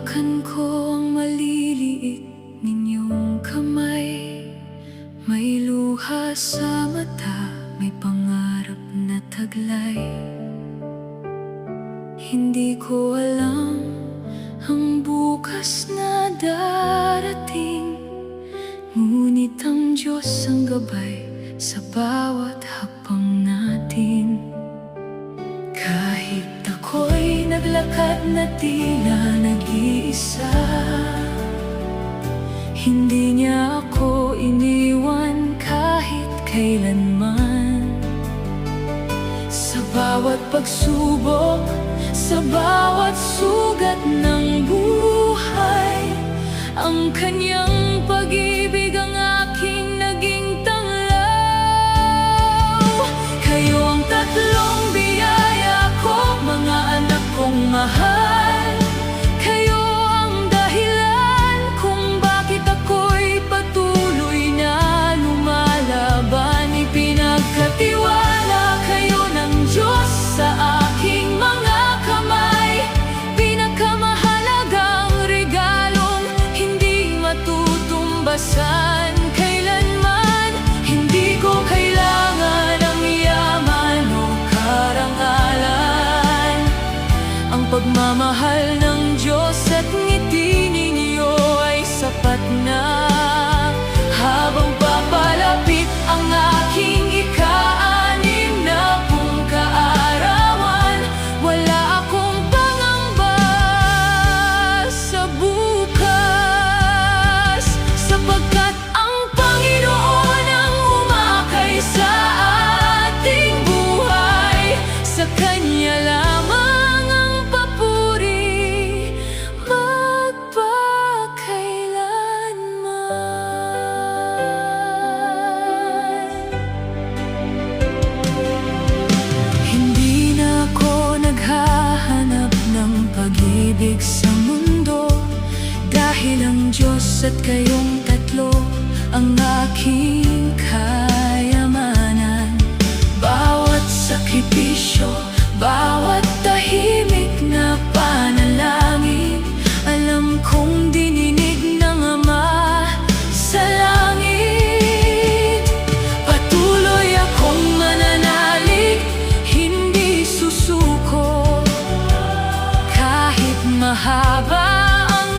Hawakan ko ang maliliit ninyong kamay. May luha sa mata, may pangarap na taglay. Hindi ko alam ang bukas na darating, ngunit ang Diyos ang gabay sa bawat hakbang natin. Kahit ako'y naglakad na tila nag-iisa, hindi niya ako iniwan kahit kailanman. Sa bawat pagsubok, sa bawat sugat ng buhay, ang kanyang pag-ibig ang aking naging tanglaw. Kayo ang tatlong biyaya ko, mga anak kong mahal. Kayo ang dahilan kung bakit ako'y patuloy na lumalaban. Ipinagkatiwala kayo ng Diyos sa aking mga kamay. Pinakamahalagang regalong hindi matutumbasan kailanman. Hindi ko kailangan ang yaman o karangalan. Ang pagmamahal ng Diyos at ngiti ninyo ay sapat na. Habang papalapit ang aking ika-anim na pung kaarawan, wala akong pangamba sa bukas, sapagkat ang Panginoon ang umakay sa ating buhay. Sa Kanya lamang ang papuri magpakailanman. Hindi na ako naghahanap ng pag-ibig sa mundo, dahil ang Diyos at kayong tatlo ang aking kayamanan. Bawat sakripisyo, bawat tahimik